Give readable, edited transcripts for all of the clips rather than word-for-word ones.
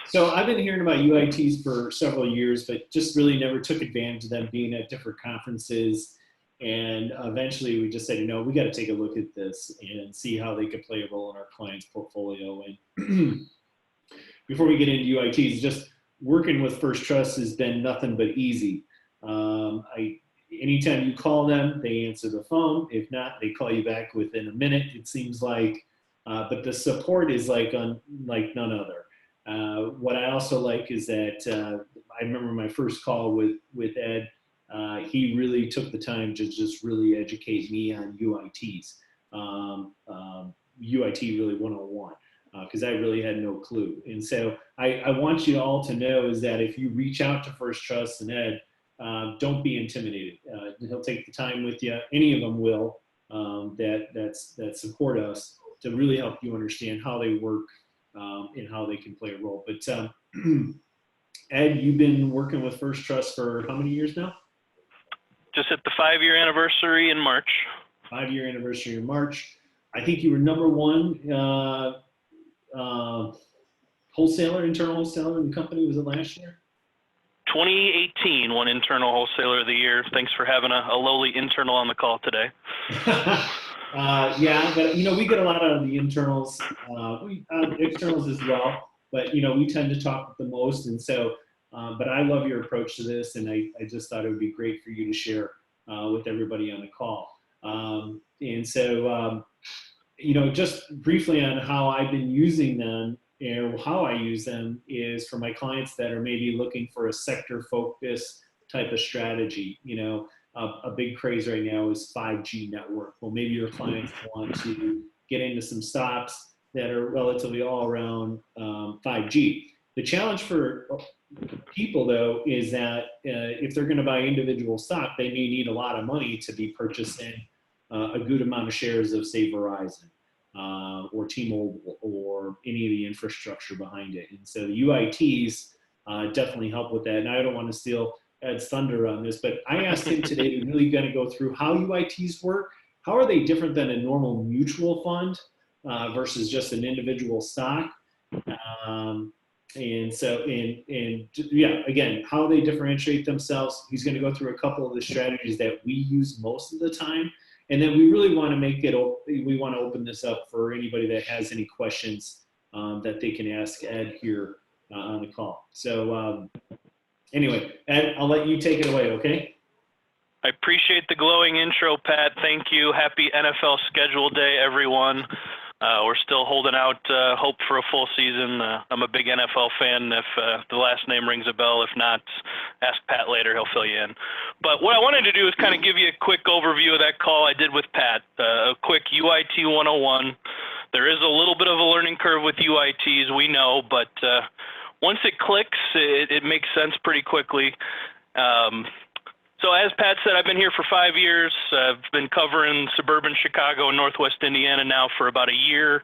So I've been hearing about UITs for several years, but just really never took advantage of them being at different conferences. And eventually we just said, we got to take a look at this and see how they could play a role in our client's portfolio. And before we get into UITs, just working with First Trust has been nothing but easy. Anytime you call them, they answer the phone. If not, they call you back within a minute. It seems like, but the support is like none other. What I also like is that I remember my first call with Ed. He really took the time to just really educate me on UITs, UIT really 101, because I really had no clue. And so I want you all to know is that if you reach out to First Trust and Ed, don't be intimidated. He'll take the time with you. Any of them will that support us to really help you understand how they work and how they can play a role. But Ed, you've been working with First Trust for how many years now? Just at the 5-year anniversary in March. 5-year anniversary in March. I think you were number one wholesaler, internal wholesaler in the company. Was it last year? 2018 won Internal Wholesaler of the Year. Thanks for having a lowly internal on the call today. Yeah, but we get a lot out of the internals, externals as well. But we tend to talk the most, and so. But I love your approach to this, and I just thought it would be great for you to share with everybody on the call. And so, just briefly on how I've been using them, and how I use them is for my clients that are maybe looking for a sector focus type of strategy. A big craze right now is 5G network. Well, maybe your clients want to get into some stocks that are relatively all around 5G. The challenge for people, though, is that if they're going to buy individual stock, they may need a lot of money to be purchasing a good amount of shares of, say, Verizon or T-Mobile or any of the infrastructure behind it. And so the UITs definitely help with that. And I don't want to steal Ed's thunder on this, but I asked him today to really kind of go through how UITs work. How are they different than a normal mutual fund versus just an individual stock? And so, yeah, again, how they differentiate themselves. He's going to go through a couple of the strategies that we use most of the time. And then we really want to we want to open this up for anybody that has any questions that they can ask Ed here on the call. So anyway, Ed, I'll let you take it away, okay? I appreciate the glowing intro, Pat. Thank you. Happy NFL schedule day, everyone. We're still holding out hope for a full season. I'm a big NFL fan if the last name rings a bell. If not, ask Pat later. He'll fill you in. But what I wanted to do is kind of give you a quick overview of that call I did with Pat, a quick UIT 101. There is a little bit of a learning curve with UITs, we know, but once it clicks, it makes sense pretty quickly. So as Pat said, I've been here for 5 years. I've been covering suburban Chicago and Northwest Indiana now for about a year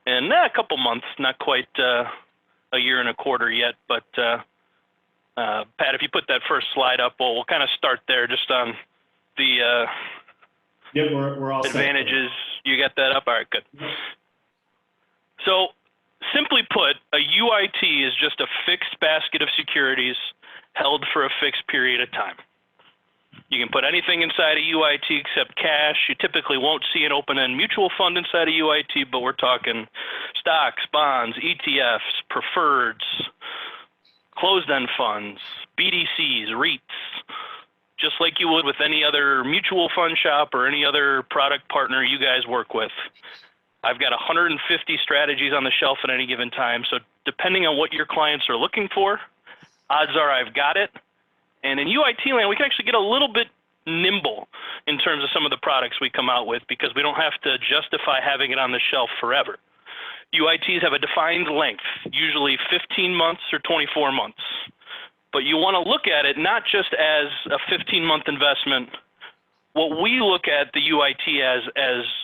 and a couple months, not quite a year and a quarter yet. But Pat, if you put that first slide up, we'll kind of start there just on the we're all advantages. You got that up? All right, good. So simply put, a UIT is just a fixed basket of securities held for a fixed period of time. You can put anything inside a UIT except cash. You typically won't see an open-end mutual fund inside a UIT, but we're talking stocks, bonds, ETFs, preferreds, closed-end funds, BDCs, REITs, just like you would with any other mutual fund shop or any other product partner you guys work with. I've got 150 strategies on the shelf at any given time, so depending on what your clients are looking for, odds are I've got it. And in UIT land, we can actually get a little bit nimble in terms of some of the products we come out with because we don't have to justify having it on the shelf forever. UITs have a defined length, usually 15 months or 24 months. But you want to look at it not just as a 15-month investment. What we look at the UIT as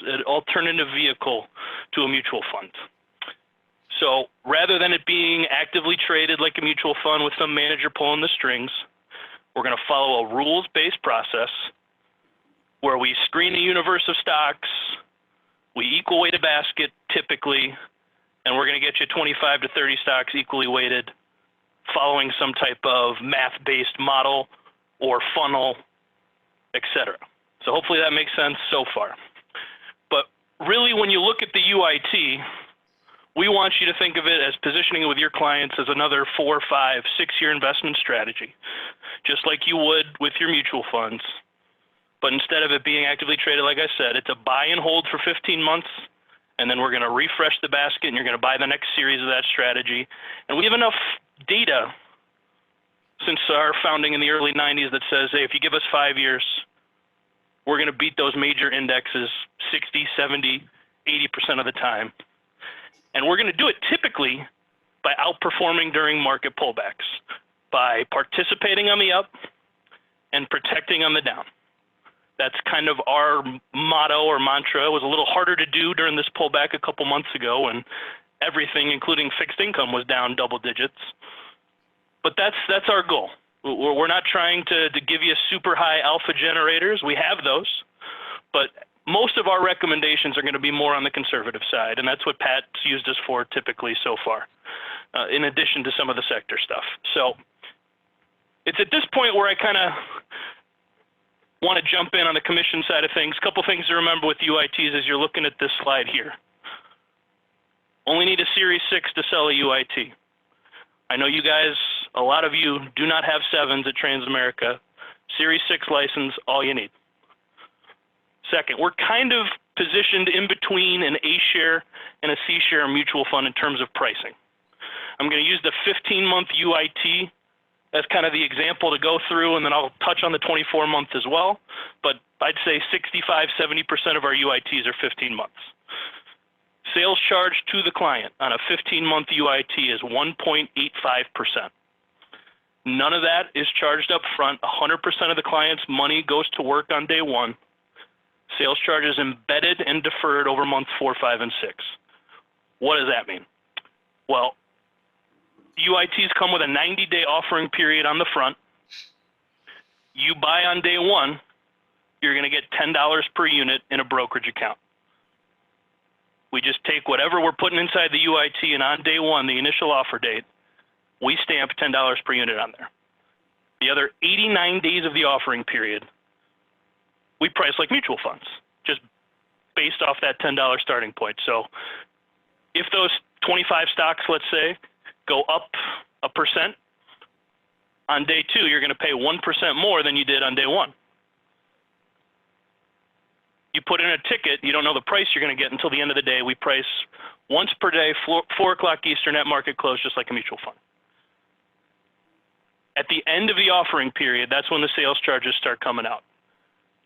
an alternative vehicle to a mutual fund. So rather than it being actively traded like a mutual fund with some manager pulling the strings, we're going to follow a rules-based process where we screen a universe of stocks, we equal weight a basket typically, and we're going to get you 25 to 30 stocks equally weighted, following some type of math-based model or funnel, etc. So hopefully that makes sense so far. But really, when you look at the UIT, we want you to think of it as positioning it with your clients as another 4, 5, 6-year investment strategy, just like you would with your mutual funds. But instead of it being actively traded, like I said, it's a buy and hold for 15 months, and then we're going to refresh the basket, and you're going to buy the next series of that strategy. And we have enough data since our founding in the early 90s that says, hey, if you give us 5 years, we're going to beat those major indexes 60, 70, 80% of the time. And we're going to do it typically by outperforming during market pullbacks, by participating on the up and protecting on the down. That's kind of our motto or mantra. It was a little harder to do during this pullback a couple months ago when everything, including fixed income, was down double digits. But that's our goal. We're not trying to give you super high alpha generators. We have those, but most of our recommendations are going to be more on the conservative side, and that's what Pat's used us for typically so far, in addition to some of the sector stuff. So it's at this point where I kind of want to jump in on the commission side of things. A couple things to remember with UITs as you're looking at this slide here. Only need a Series 6 to sell a UIT. I know you guys, a lot of you do not have 7s at Transamerica. Series 6 license, all you need. Second, we're kind of positioned in between an A-share and a C-share mutual fund in terms of pricing. I'm going to use the 15-month UIT as kind of the example to go through, and then I'll touch on the 24-month as well. But I'd say 65, 70% of our UITs are 15 months. Sales charge to the client on a 15-month UIT is 1.85%. None of that is charged up front. 100% of the client's money goes to work on day one. Sales charge is embedded and deferred over months 4, 5, and 6. What does that mean? Well, UITs come with a 90-day offering period on the front. You buy on day one, you're going to get $10 per unit in a brokerage account. We just take whatever we're putting inside the UIT, and on day one, the initial offer date, we stamp $10 per unit on there. The other 89 days of the offering period, we price like mutual funds, just based off that $10 starting point. So if those 25 stocks, let's say, go up 1%, on day two, you're going to pay 1% more than you did on day one. You put in a ticket, you don't know the price you're going to get until the end of the day. We price once per day, 4 o'clock Eastern at market close, just like a mutual fund. At the end of the offering period, that's when the sales charges start coming out.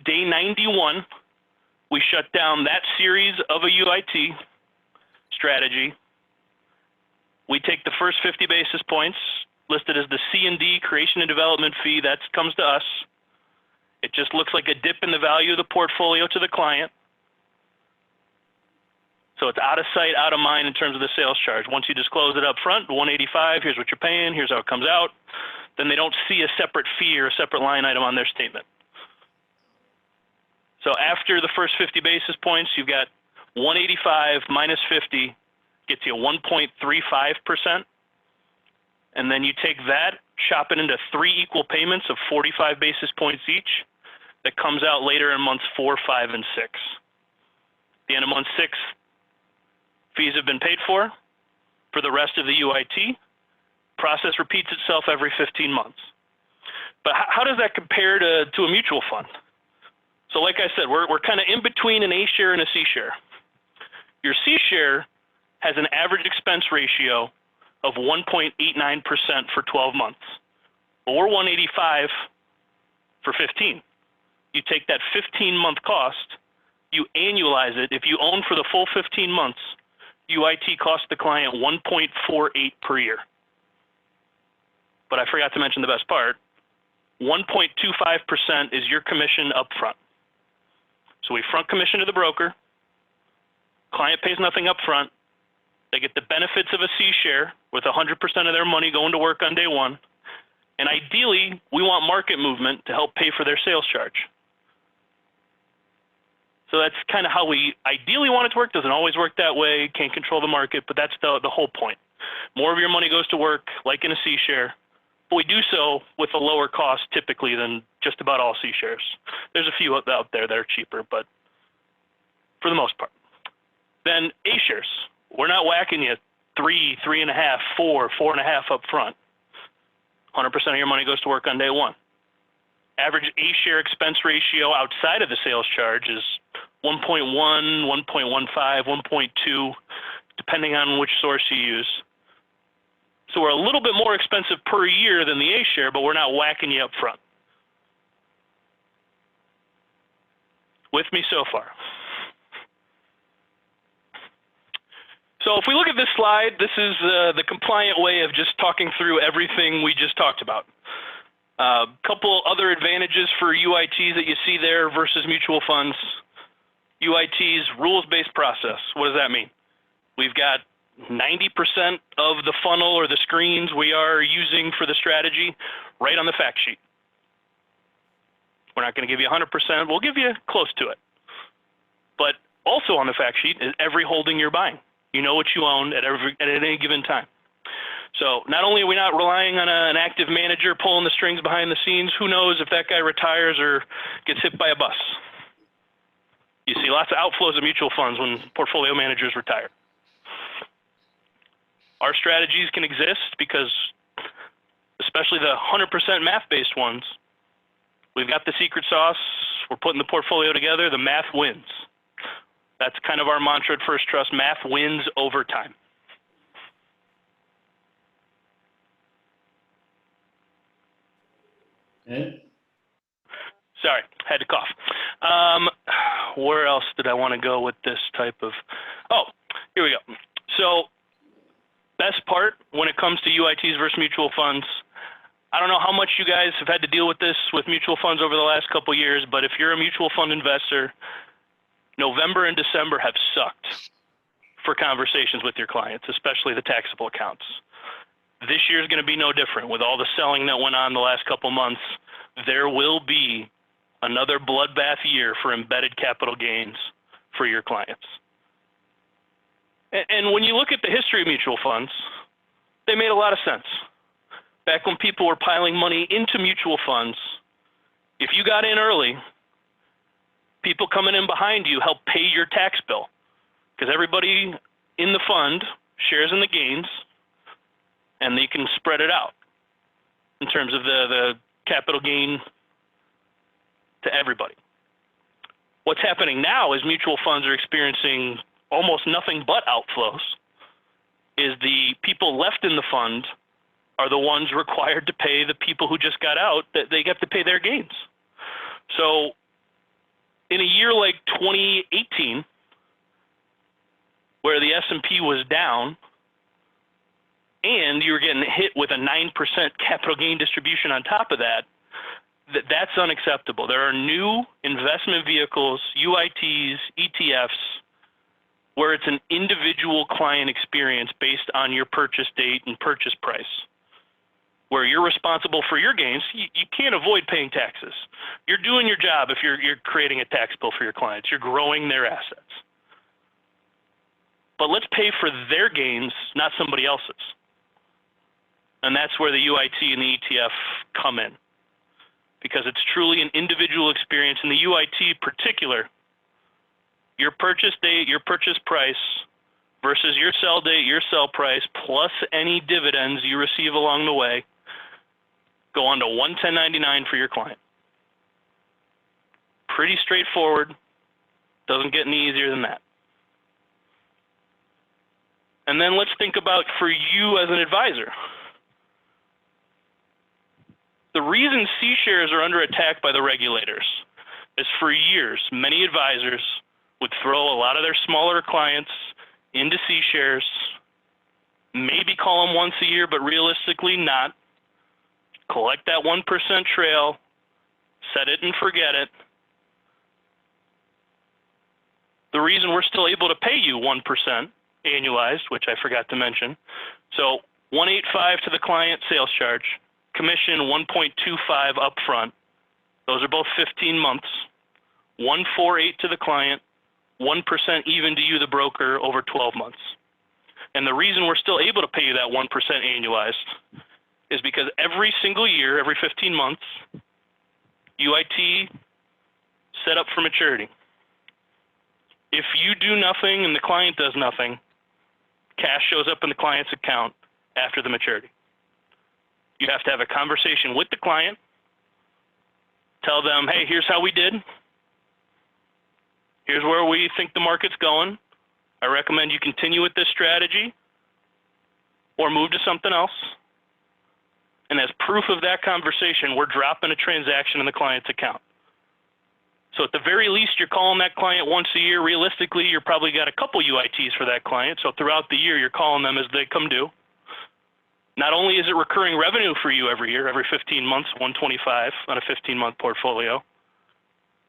Day 91, we shut down that series of a UIT strategy. We take the first 50 basis points, listed as the C&D, creation and development fee, that comes to us. It just looks like a dip in the value of the portfolio to the client. So it's out of sight, out of mind in terms of the sales charge. Once you disclose it up front, 185, here's what you're paying, here's how it comes out. Then they don't see a separate fee or a separate line item on their statement. So after the first 50 basis points, you've got 185 minus 50 gets you 1.35%. And then you take that, chop it into 3 equal payments of 45 basis points each. That comes out later in months 4, 5, and 6. At the end of month 6, fees have been paid for the rest of the UIT. Process repeats itself every 15 months. But how does that compare to a mutual fund? So like I said, we're kind of in between an A-share and a C-share. Your C-share has an average expense ratio of 1.89% for 12 months, or 185 for 15. You take that 15-month cost, you annualize it. If you own for the full 15 months, UIT costs the client 1.48 per year. But I forgot to mention the best part. 1.25% is your commission up front. So we front commission to the broker. Client pays nothing up front. They get the benefits of a C-share with 100% of their money going to work on day one. And ideally, we want market movement to help pay for their sales charge. So that's kind of how we ideally want it to work. Doesn't always work that way. Can't control the market, but that's the whole point. More of your money goes to work, like in a C share, but we do so with a lower cost typically than just about all C shares. There's a few out there that are cheaper, but for the most part. Then A shares, we're not whacking you 3, 3.5, 4, 4.5 up front. 100% of your money goes to work on day one. Average A share expense ratio outside of the sales charge is 1.1, 1.15, 1.2, depending on which source you use. So we're a little bit more expensive per year than the A share, but we're not whacking you up front. With me so far? So if we look at this slide, this is the compliant way of just talking through everything we just talked about. Couple other advantages for UITs that you see there versus mutual funds. UIT's rules-based process. What does that mean? We've got 90% of the funnel or the screens we are using for the strategy right on the fact sheet. We're not going to give you 100%. We'll give you close to it. But also on the fact sheet is every holding you're buying. You know what you own at any given time. So not only are we not relying on an active manager pulling the strings behind the scenes, who knows if that guy retires or gets hit by a bus. You see lots of outflows of mutual funds when portfolio managers retire. Our strategies can exist because, especially the 100% math-based ones, we've got the secret sauce, we're putting the portfolio together, the math wins. That's kind of our mantra at First Trust, math wins over time. Ed? Sorry, had to cough. Where else did I want to go with this type of, oh, here we go. So best part when it comes to UITs versus mutual funds, I don't know how much you guys have had to deal with this with mutual funds over the last couple of years, but if you're a mutual fund investor, November and December have sucked for conversations with your clients, especially the taxable accounts. This year is going to be no different. With all the selling that went on the last couple months, there will be another bloodbath year for embedded capital gains for your clients. And when you look at the history of mutual funds, they made a lot of sense. Back when people were piling money into mutual funds, if you got in early, people coming in behind you help pay your tax bill because everybody in the fund shares in the gains and they can spread it out in terms of the capital gain to everybody. What's happening now is mutual funds are experiencing almost nothing but outflows, is the people left in the fund are the ones required to pay the people who just got out, that they get to pay their gains. So in a year like 2018, where the S&P was down and you were getting hit with a 9% capital gain distribution on top of that, that's unacceptable. There are new investment vehicles, UITs, ETFs, where it's an individual client experience based on your purchase date and purchase price, where you're responsible for your gains. You can't avoid paying taxes. You're doing your job if you're creating a tax bill for your clients. You're growing their assets. But let's pay for their gains, not somebody else's. And that's where the UIT and the ETF come in, because it's truly an individual experience. In the UIT in particular, your purchase date, your purchase price versus your sell date, your sell price, plus any dividends you receive along the way, go on to 11099 for your client. Pretty straightforward. Doesn't get any easier than that. And then let's think about for you as an advisor. The reason C shares are under attack by the regulators is for years, many advisors would throw a lot of their smaller clients into C shares, maybe call them once a year, but realistically not. Collect that 1% trail, set it and forget it. The reason we're still able to pay you 1% annualized, which I forgot to mention, so 185 to the client sales charge, commission 1.25 upfront. Those are both 15 months. 148 to the client, 1% even to you, the broker, over 12 months. And the reason we're still able to pay you that 1% annualized is because every single year, every 15 months, UIT set up for maturity. If you do nothing and the client does nothing, cash shows up in the client's account after the maturity. You have to have a conversation with the client, tell them, hey, here's how we did. Here's where we think the market's going. I recommend you continue with this strategy or move to something else. And as proof of that conversation, we're dropping a transaction in the client's account. So at the very least, you're calling that client once a year. Realistically, you're probably got a couple UITs for that client. So throughout the year, you're calling them as they come due. Not only is it recurring revenue for you every year, every 15 months, 125 on a 15-month portfolio,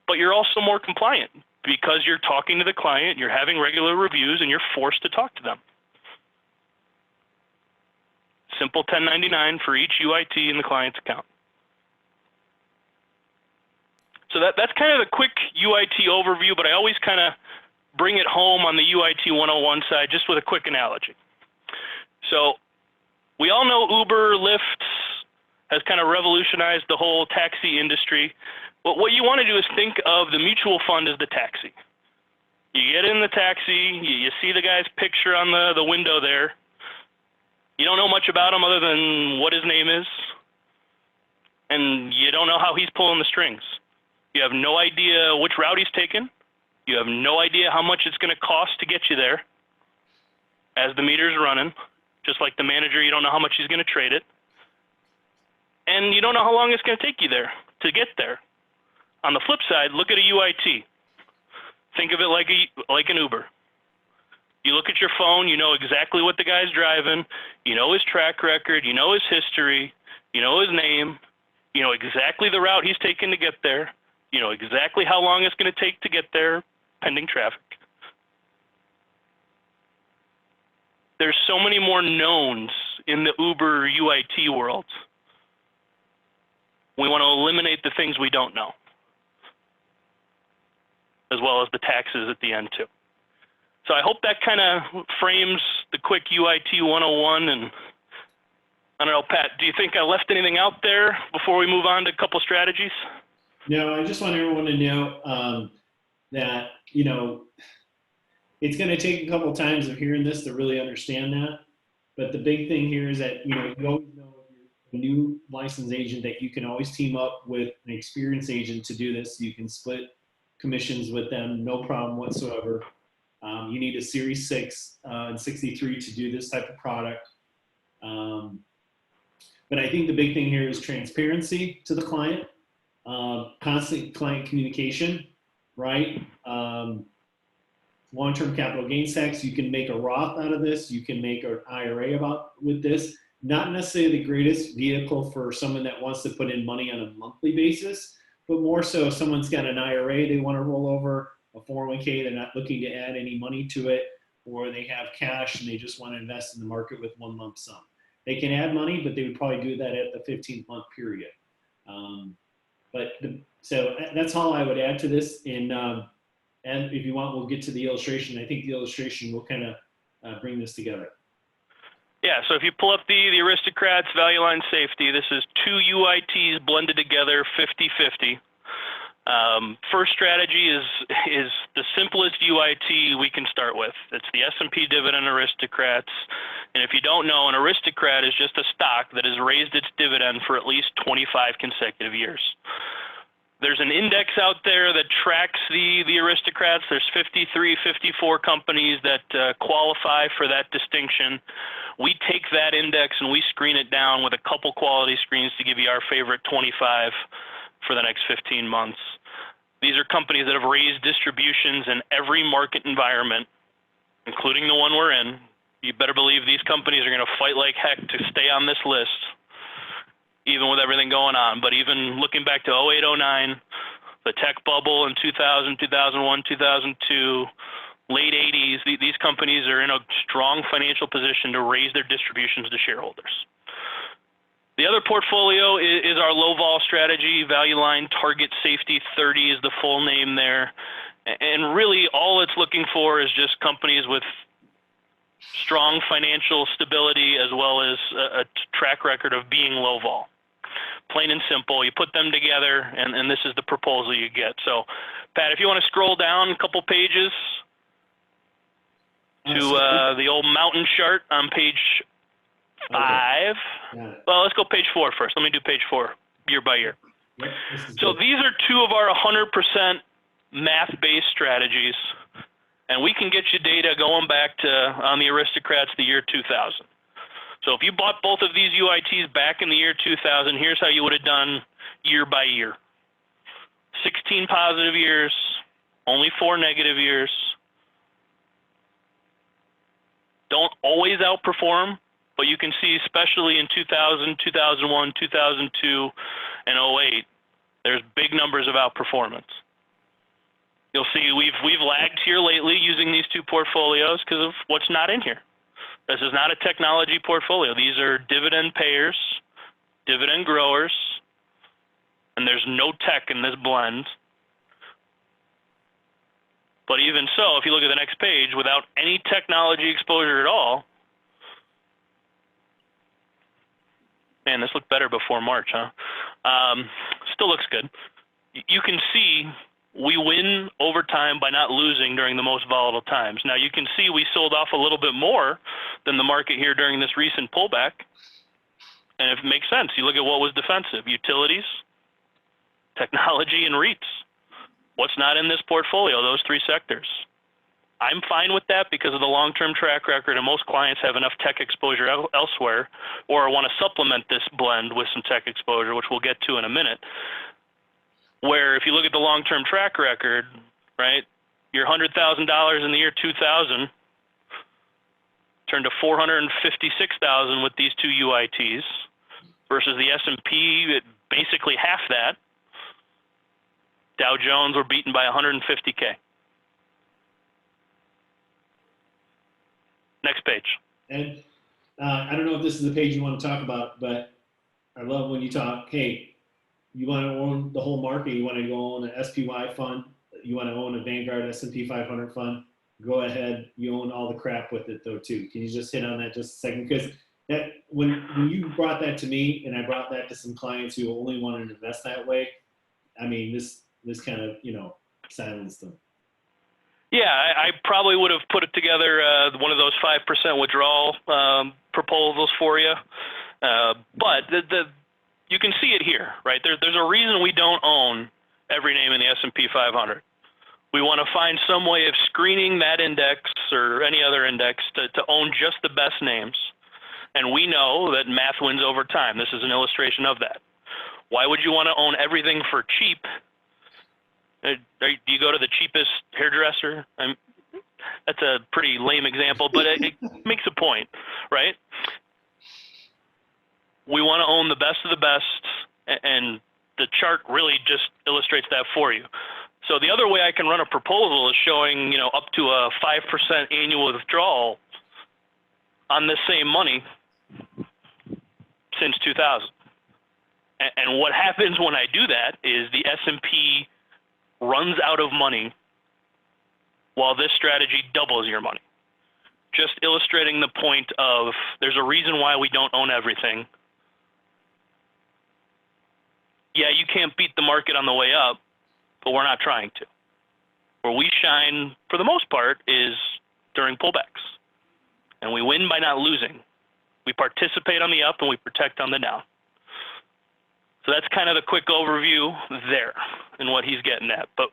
but you're also more compliant because you're talking to the client, you're having regular reviews, and you're forced to talk to them. Simple 1099 for each UIT in the client's account. So that's kind of the quick UIT overview, but I always kind of bring it home on the UIT 101 side just with a quick analogy. So we all know Uber, Lyft has kind of revolutionized the whole taxi industry. But what you want to do is think of the mutual fund as the taxi. You get in the taxi, you see the guy's picture on the window there. You don't know much about him other than what his name is, and you don't know how he's pulling the strings. You have no idea which route he's taken. You have no idea how much it's going to cost to get you there as the meter's running. Just like the manager, you don't know how much he's going to trade it. And you don't know how long it's going to take you there to get there. On the flip side, look at a UIT. Think of it like an Uber. You look at your phone, you know exactly what the guy's driving, you know his track record, you know his history, you know his name, you know exactly the route he's taken to get there, you know exactly how long it's going to take to get there, pending traffic. There's so many more knowns in the Uber UIT world. We want to eliminate the things we don't know, as well as the taxes at the end too. So I hope that kind of frames the quick UIT 101. And I don't know, Pat, do you think I left anything out there before we move on to a couple strategies? No, I just want everyone to know that, you know, it's going to take a couple times of hearing this to really understand that. But the big thing here is that, you know, you always know if you're a new licensed agent that you can always team up with an experienced agent to do this. You can split commissions with them, no problem whatsoever. You need a Series 6 and 63 to do this type of product. But I think the big thing here is transparency to the client, constant client communication, right? Long-term capital gains tax, you can make a Roth out of this. You can make an IRA with this. Not necessarily the greatest vehicle for someone that wants to put in money on a monthly basis, but more so if someone's got an IRA they want to roll over, a 401k, they're not looking to add any money to it, or they have cash and they just want to invest in the market with one lump sum. They can add money, but they would probably do that at the 15-month period. So that's all I would add to this. And if you want, we'll get to the illustration. I think the illustration will kind of bring this together. Yeah, so if you pull up the Aristocrats Value Line Safety, this is two UITs blended together 50-50. First strategy is the simplest UIT we can start with. It's the S&P Dividend Aristocrats. And if you don't know, an Aristocrat is just a stock that has raised its dividend for at least 25 consecutive years. There's an index out there that tracks the Aristocrats. There's 53, 54 companies that qualify for that distinction. We take that index and we screen it down with a couple quality screens to give you our favorite 25 for the next 15 months. These are companies that have raised distributions in every market environment, including the one we're in. You better believe these companies are going to fight like heck to stay on this list, even with everything going on. But even looking back to 08, 09, the tech bubble in 2000, 2001, 2002, late 80s, these companies are in a strong financial position to raise their distributions to shareholders. The other portfolio is our low vol strategy, value line, target safety 30 is the full name there. And really all it's looking for is just companies with strong financial stability as well as a track record of being low vol. Plain and simple. You put them together and this is the proposal you get. So Pat, if you want to scroll down a couple pages to the old mountain chart on page 5. Okay. Well, let's go page 4 first. Let me do page 4 year by year. Yep, so these are 2 of our 100% math-based strategies, and we can get you data going back to, on the aristocrats, the year 2000. So if you bought both of these UITs back in the year 2000, here's how you would have done year by year. 16 positive years, only 4 negative years. Don't always outperform, but you can see especially in 2000, 2001, 2002, and 08, there's big numbers of outperformance. You'll see we've lagged here lately using these 2 portfolios because of what's not in here. This is not a technology portfolio. These are dividend payers, dividend growers, and there's no tech in this blend. But even so, if you look at the next page, without any technology exposure at all, man, this looked better before March, huh? Still looks good. You can see we win over time by not losing during the most volatile times. Now, you can see we sold off a little bit more than the market here during this recent pullback. And if it makes sense, you look at what was defensive: utilities, technology, and REITs. What's not in this portfolio? Those 3 sectors. I'm fine with that because of the long-term track record, and most clients have enough tech exposure elsewhere or want to supplement this blend with some tech exposure, which we'll get to in a minute. Where if you look at the long-term track record, right, your $100,000 in the year 2000 turned to $456,000 with these 2 UITs versus the S&P at basically half that. Dow Jones were beaten by 150K. Next page. And I don't know if this is the page you want to talk about, but I love when you talk, hey, you want to own the whole market, you want to go own an SPY fund, you want to own a Vanguard S&P 500 fund, go ahead, you own all the crap with it though too. Can you just hit on that just a second? Because that when you brought that to me and I brought that to some clients who only wanted to invest that way, I mean, this kind of, silenced them. Yeah, I probably would have put it together one of those 5% withdrawal proposals for you. But you can see it here, right? There's a reason we don't own every name in the S&P 500. We want to find some way of screening that index or any other index to own just the best names. And we know that math wins over time. This is an illustration of that. Why would you want to own everything for cheap? Do you go to the cheapest hairdresser? That's a pretty lame example, but it makes a point, right? We want to own the best of the best, and the chart really just illustrates that for you. So the other way I can run a proposal is showing, up to a 5% annual withdrawal on this same money since 2000. And what happens when I do that is the S&P runs out of money while this strategy doubles your money. Just illustrating the point of there's a reason why we don't own everything. Yeah, you can't beat the market on the way up, but we're not trying to. Where we shine, for the most part, is during pullbacks. And we win by not losing. We participate on the up and we protect on the down. So that's kind of the quick overview there and what he's getting at. But